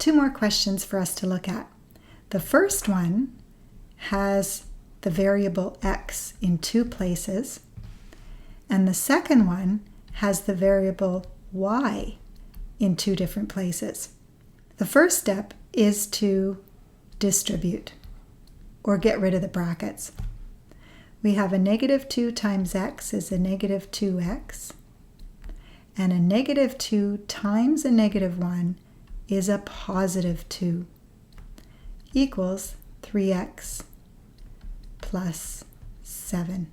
two more questions for us to look at. The first one has the variable x in two places, and the second one has the variable y in two different places. The first step is to distribute or get rid of the brackets. We have a negative 2 times x is a negative 2x, and a negative 2 times a negative 1 is a positive 2, equals 3x plus 7.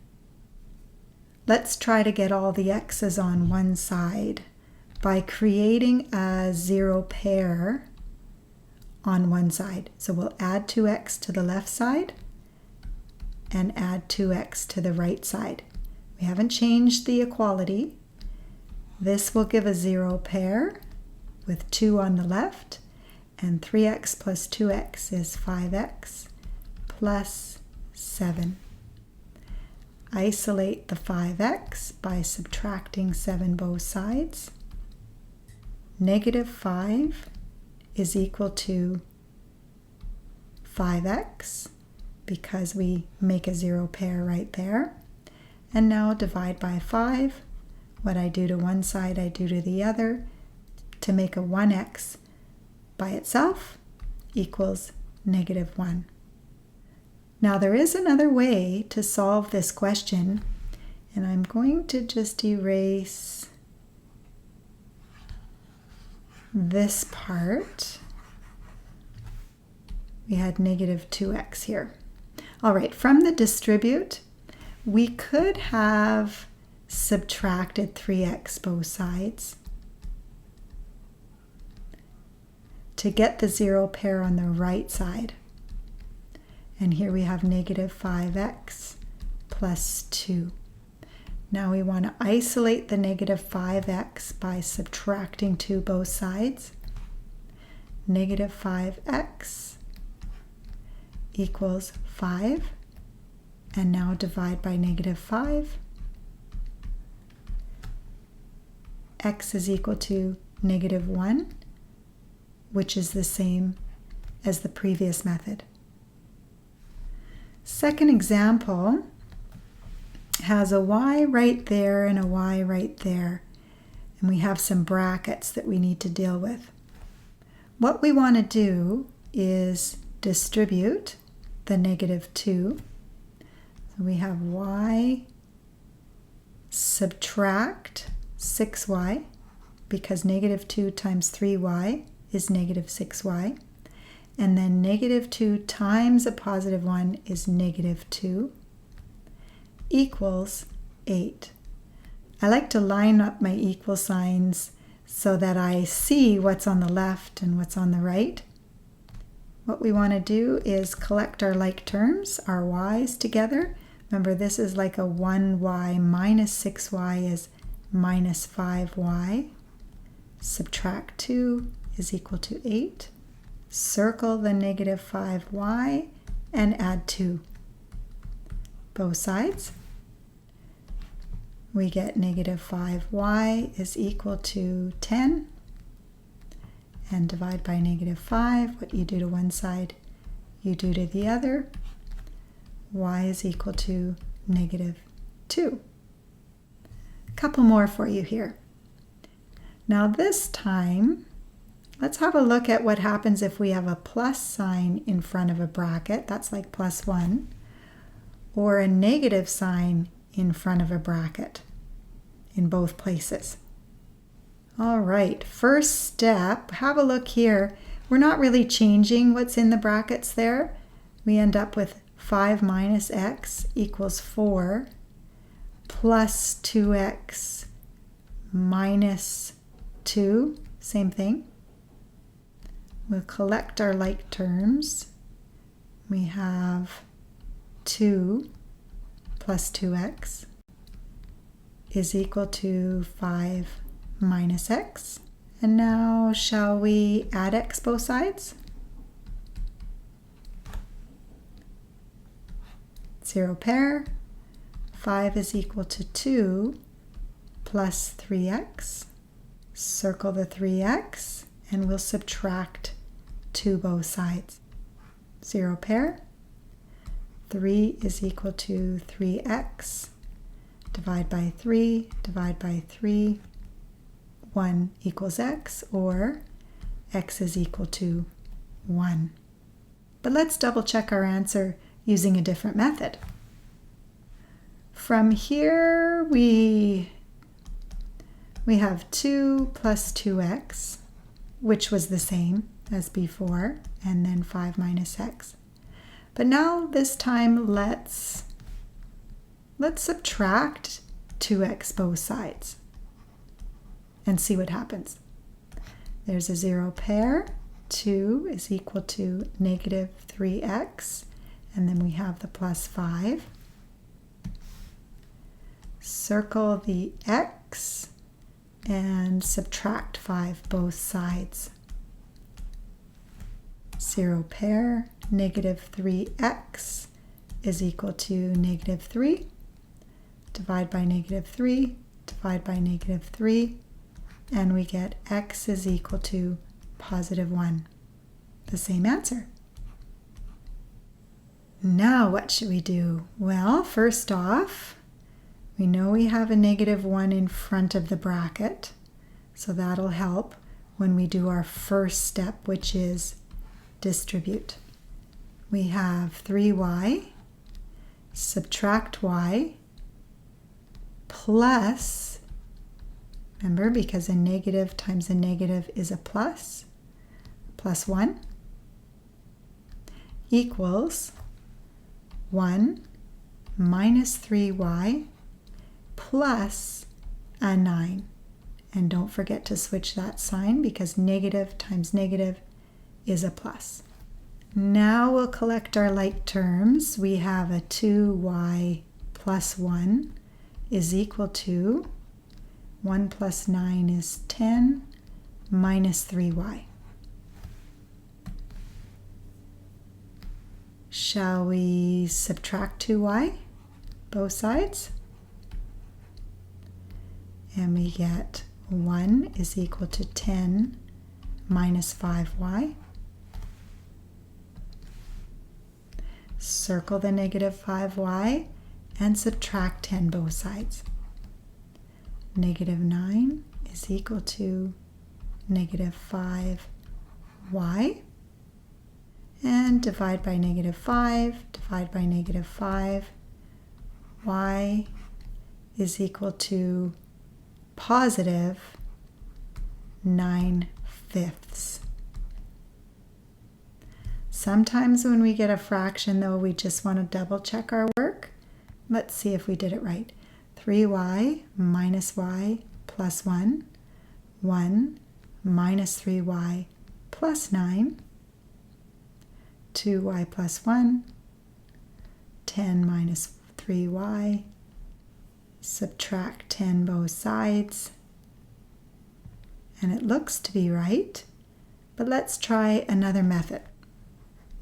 Let's try to get all the x's on one side by creating a zero pair on one side. So we'll add 2x to the left side and add 2x to the right side. We haven't changed the equality. This will give a zero pair with 2 on the left, and 3x plus 2x is 5x plus 7. Isolate the 5x by subtracting 7 both sides. Negative 5 is equal to 5x because we make a zero pair right there. And now divide by 5. What I do to one side, I do to the other to make a 1x by itself equals negative 1. Now there is another way to solve this question, and I'm going to just erase this part. We had negative 2x here. All right, from the distribute, we could have subtracted 3x both sides to get the zero pair on the right side. And here we have negative 5x plus 2. Now we want to isolate the negative 5x by subtracting 2 both sides. Negative 5x equals 5. And now divide by negative 5. X is equal to negative 1, which is the same as the previous method. Second example has a y right there and a y right there, and we have some brackets that we need to deal with. What we want to do is distribute the negative 2. So we have y subtract 6y, because negative 2 times 3y is negative 6y. And then negative 2 times a positive 1 is negative 2, equals 8. I like to line up my equal signs so that I see what's on the left and what's on the right. What we want to do is collect our like terms, our y's together. Remember, this is like a 1y minus 6y is minus 5y. Subtract 2 is equal to 8. Circle the negative 5y and add 2. Both sides. We get negative 5y is equal to 10. And divide by negative 5. What you do to one side, you do to the other. Y is equal to negative 2. A couple more for you here. Now this time, let's have a look at what happens if we have a plus sign in front of a bracket. That's like plus 1. Or a negative sign in front of a bracket in both places. All right, first step, have a look here. We're not really changing what's in the brackets there. We end up with 5 minus x equals 4 plus 2x minus 2, same thing. We'll collect our like terms. We have 2 plus 2x is equal to 5 minus x. And now shall we add x both sides? 0 pair. 5 is equal to 2 plus 3x. Circle the 3x and we'll subtract 2 both sides. 0 pair. 3 is equal to 3x. Divide by 3, divide by 3. 1 equals x, or x is equal to 1. But let's double check our answer using a different method. From here, we have 2 plus 2x, which was the same as before, and then 5 minus x. But now this time let's subtract 2x both sides and see what happens. There's a 0 pair. 2 is equal to negative 3x, and then we have the plus 5. Circle the x and subtract 5 both sides. 0 pair, negative 3x is equal to negative 3. Divide by negative 3, divide by negative 3, and we get x is equal to positive 1. The same answer. Now what should we do? Well, first off, we know we have a negative 1 in front of the bracket, so that'll help when we do our first step, which is distribute. We have 3y, subtract y, plus, remember, because a negative times a negative is a plus, plus 1, equals 1 minus 3y plus a 9. And don't forget to switch that sign because negative times negative is a plus. Now we'll collect our like terms. We have a 2y plus 1 is equal to 1 plus 9 is 10 minus 3y. Shall we subtract 2y both sides? And we get 1 is equal to 10 minus 5y. Circle the negative 5y and subtract 10 both sides. Negative 9 is equal to negative 5y. And divide by negative 5, divide by negative 5. Y is equal to positive 9/5. Sometimes when we get a fraction, though, we just want to double check our work. Let's see if we did it right. 3y minus y plus 1. 1 minus 3y plus 9. 2y plus 1. 10 minus 3y. Subtract 10 both sides. And it looks to be right. But let's try another method.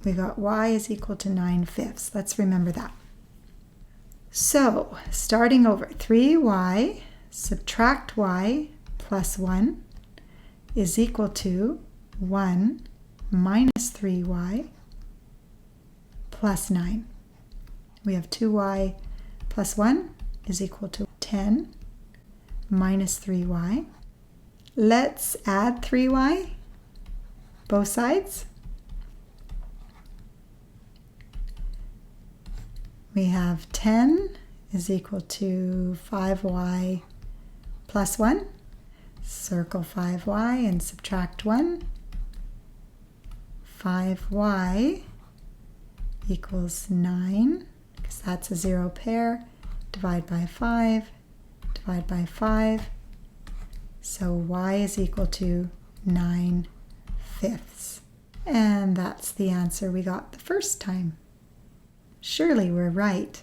We got y is equal to 9/5. Let's remember that. So, starting over, 3y subtract y plus 1 is equal to 1 minus 3y plus 9. We have 2y plus 1 is equal to 10 minus 3y. Let's add 3y, both sides. We have 10 is equal to 5y plus 1. Circle 5y and subtract 1. 5y equals 9, because that's a 0 pair. Divide by 5, divide by 5. So y is equal to 9/5. And that's the answer we got the first time. Surely we're right.